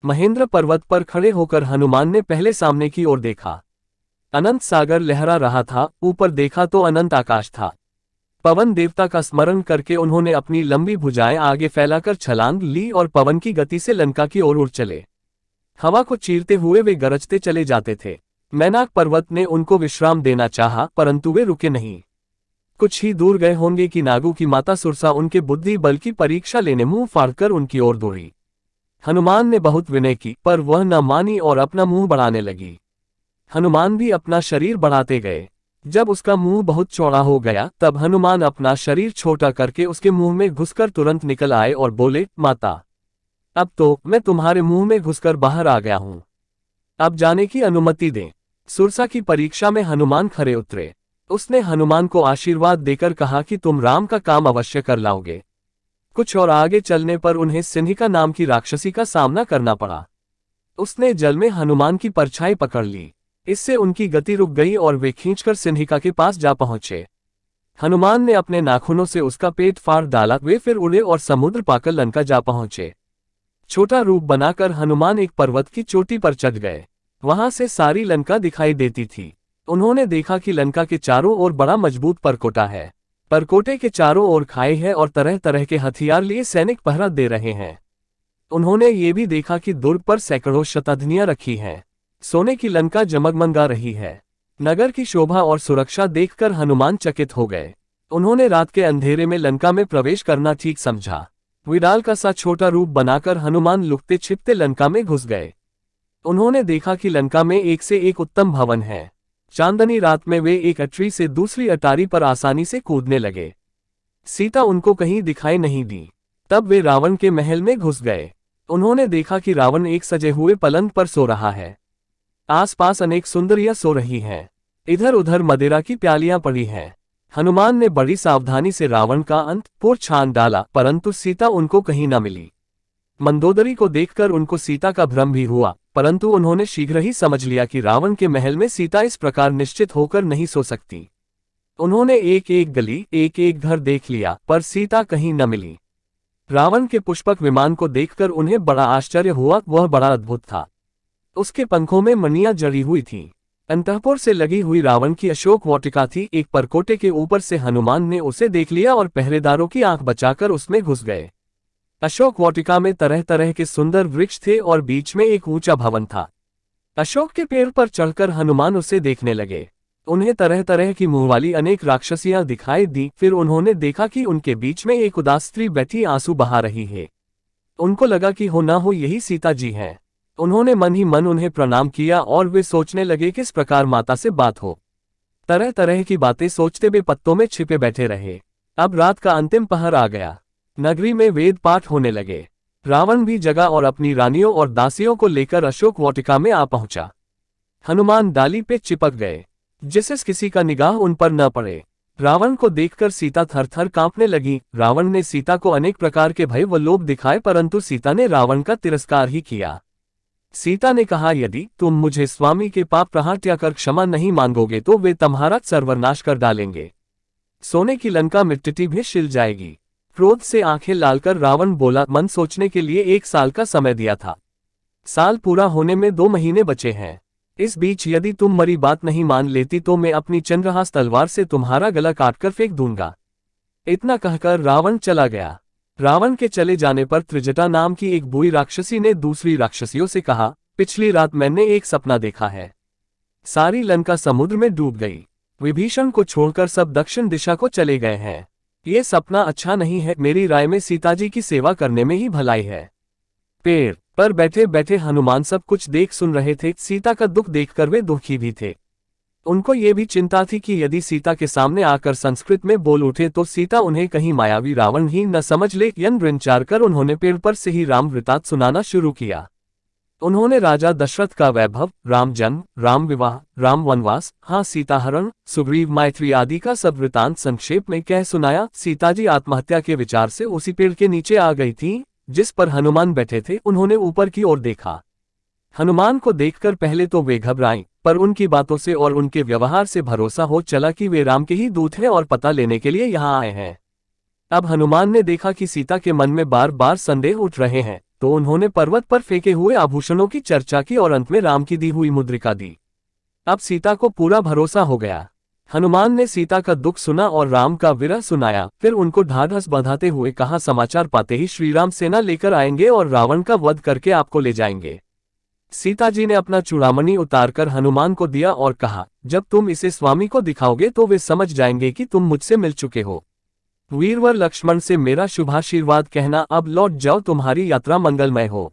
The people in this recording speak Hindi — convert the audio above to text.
महेंद्र पर्वत पर खड़े होकर हनुमान ने पहले सामने की ओर देखा। अनंत सागर लहरा रहा था, ऊपर देखा तो अनंत आकाश था। पवन देवता का स्मरण करके उन्होंने अपनी लंबी भुजाएं आगे फैलाकर छलांग ली और पवन की गति से लंका की ओर उड़ चले। हवा को चीरते हुए वे गरजते चले जाते थे। मैनाक पर्वत ने उनको विश्राम देना चाहा, परंतु वे रुके नहीं। कुछ ही दूर गए होंगे कि नागों की माता सुरसा उनके बुद्धि बल की परीक्षा लेने मुंह फाड़कर उनकी ओर दौड़ी। हनुमान ने बहुत विनय की, पर वह न मानी और अपना मुंह बढ़ाने लगी। हनुमान भी अपना शरीर बढ़ाते गए। जब उसका मुंह बहुत चौड़ा हो गया, तब हनुमान अपना शरीर छोटा करके उसके मुंह में घुसकर तुरंत निकल आए और बोले, माता, अब तो मैं तुम्हारे मुंह में घुसकर बाहर आ गया हूं। अब जाने की अनुमति दें। सुरसा की परीक्षा में हनुमान खरे उतरे। उसने हनुमान को आशीर्वाद देकर कहा कि तुम राम का काम अवश्य कर लाओगे। कुछ और आगे चलने पर उन्हें सिंहिका नाम की राक्षसी का सामना करना पड़ा। उसने जल में हनुमान की परछाई पकड़ ली। इससे उनकी गति रुक गई और वे खींचकर सिंहिका के पास जा पहुंचे। हनुमान ने अपने नाखूनों से उसका पेट फाड़ डाला। वे फिर उड़े और समुद्र पाकर लंका जा पहुंचे। छोटा रूप बनाकर हनुमान एक पर्वत की चोटी पर चढ़ गए। वहां से सारी लंका दिखाई देती थी। उन्होंने देखा कि लंका के चारों ओर बड़ा मजबूत परकोटा है। परकोटे के चारों ओर खाई है और तरह तरह के हथियार लिए सैनिक पहरा दे रहे हैं। उन्होंने ये भी देखा कि दुर्ग पर सैकड़ों शताब्दियां रखी हैं। सोने की लंका जगमगा रही है। नगर की शोभा और सुरक्षा देखकर हनुमान चकित हो गए। उन्होंने रात के अंधेरे में लंका में प्रवेश करना ठीक समझा। विडाल का सा छोटा रूप बनाकर हनुमान लुकते छिपते लंका में घुस गए। उन्होंने देखा कि लंका में एक से एक उत्तम भवन है। चांदनी रात में वे एक अटरी से दूसरी अटारी पर आसानी से कूदने लगे। सीता उनको कहीं दिखाई नहीं दी। तब वे रावण के महल में घुस गए। उन्होंने देखा कि रावण एक सजे हुए पलंग पर सो रहा है। आसपास अनेक सुंदरियां सो रही हैं। इधर उधर मदिरा की प्यालियां पड़ी हैं। हनुमान ने बड़ी सावधानी से रावण का अंतपुर छान डाला, परंतु सीता उनको कहीं न मिली। मंदोदरी को देखकर उनको सीता का भ्रम भी हुआ, परंतु उन्होंने शीघ्र ही समझ लिया कि रावण के महल में सीता इस प्रकार निश्चित होकर नहीं सो सकती। उन्होंने एक एक गली, एक एक घर देख लिया, पर सीता कहीं न मिली। रावण के पुष्पक विमान को देखकर उन्हें बड़ा आश्चर्य हुआ। वह बड़ा अद्भुत था। उसके पंखों में मणियां जड़ी हुई थीं। अंतःपुर से लगी हुई रावण की अशोक वाटिका थी। एक परकोटे के ऊपर से हनुमान ने उसे देख लिया और पहरेदारों की आंख बचाकर उसमें घुस गए। अशोक वाटिका में तरह तरह के सुंदर वृक्ष थे और बीच में एक ऊंचा भवन था। अशोक के पेड़ पर चढ़कर हनुमान उसे देखने लगे। उन्हें तरह तरह की मुंह वाली अनेक राक्षसियां दिखाई दी। फिर उन्होंने देखा कि उनके बीच में एक उदास स्त्री बैठी आंसू बहा रही है। उनको लगा कि हो ना हो यही सीता जी हैं। उन्होंने मन ही मन उन्हें प्रणाम किया और वे सोचने लगे किस प्रकार माता से बात हो। तरह तरह की बातें सोचते वे पत्तों में छिपे बैठे रहे। अब रात का अंतिम पहर आ गया। नगरी में वेद पाठ होने लगे। रावण भी जगा और अपनी रानियों और दासियों को लेकर अशोक वाटिका में आ पहुंचा। हनुमान डाली पे चिपक गए, जिससे किसी का निगाह उन पर न पड़े। रावण को देखकर सीता थर थर कांपने लगी। रावण ने सीता को अनेक प्रकार के भय व लोभ दिखाए, परंतु सीता ने रावण का तिरस्कार ही किया। सीता ने कहा, यदि तुम मुझे स्वामी के पाप प्रहार कर क्षमा नहीं मांगोगे तो वे तुम्हारा सर्वनाश कर डालेंगे। सोने की लंका मिट्टी भी छिल जाएगी। क्रोध से आंखें लाल कर रावण बोला, मन सोचने के लिए 1 साल का समय दिया था। साल पूरा होने में 2 महीने बचे हैं। इस बीच यदि तुम मेरी बात नहीं मान लेती तो मैं अपनी चंद्रहास तलवार से तुम्हारा गला काटकर फेंक दूंगा। इतना कहकर रावण चला गया। रावण के चले जाने पर त्रिजटा नाम की एक बुरी राक्षसी ने दूसरी राक्षसियों से कहा, पिछली रात मैंने एक सपना देखा है। सारी लंका समुद्र में डूब गई। विभीषण को छोड़कर सब दक्षिण दिशा को चले गए हैं। ये सपना अच्छा नहीं है। मेरी राय में सीताजी की सेवा करने में ही भलाई है। पेड़ पर बैठे बैठे हनुमान सब कुछ देख सुन रहे थे। सीता का दुख देखकर वे दुखी भी थे। उनको ये भी चिंता थी कि यदि सीता के सामने आकर संस्कृत में बोल उठे तो सीता उन्हें कहीं मायावी रावण ही न समझ ले। यन कर उन्होंने पेड़ पर से ही राम वृतांत सुनाना शुरू किया। उन्होंने राजा दशरथ का वैभव, राम जन्म, राम विवाह, राम वनवास, हाँ सीताहरण, सुग्रीव मैत्री आदि का सब वृतांत संक्षेप में कह सुनाया। सीताजी आत्महत्या के विचार से उसी पेड़ के नीचे आ गई थी जिस पर हनुमान बैठे थे। उन्होंने ऊपर की ओर देखा। हनुमान को देखकर पहले तो वे घबराईं, पर उनकी बातों से और उनके व्यवहार से भरोसा हो चला कि वे राम के ही दूत हैं और पता लेने के लिए यहाँ आए हैं। अब हनुमान ने देखा कि सीता के मन में बार बार संदेह उठ रहे हैं, तो उन्होंने पर्वत पर फेंके हुए आभूषणों की चर्चा की और अंत में राम की दी हुई मुद्रिका दी। अब सीता को पूरा भरोसा हो गया। हनुमान ने सीता का दुख सुना और राम का विरह सुनाया, फिर उनको ढाढ़स बंधाते हुए कहा, समाचार पाते ही श्रीराम सेना लेकर आएंगे और रावण का वध करके आपको ले जाएंगे। सीता जी ने अपना चूड़ामणि उतारकर हनुमान को दिया और कहा, जब तुम इसे स्वामी को दिखाओगे तो वे समझ जाएंगे कि तुम मुझसे मिल चुके हो। वीरवर लक्ष्मण से मेरा शुभाशीर्वाद कहना, अब लौट जाओ, तुम्हारी यात्रा मंगलमय हो।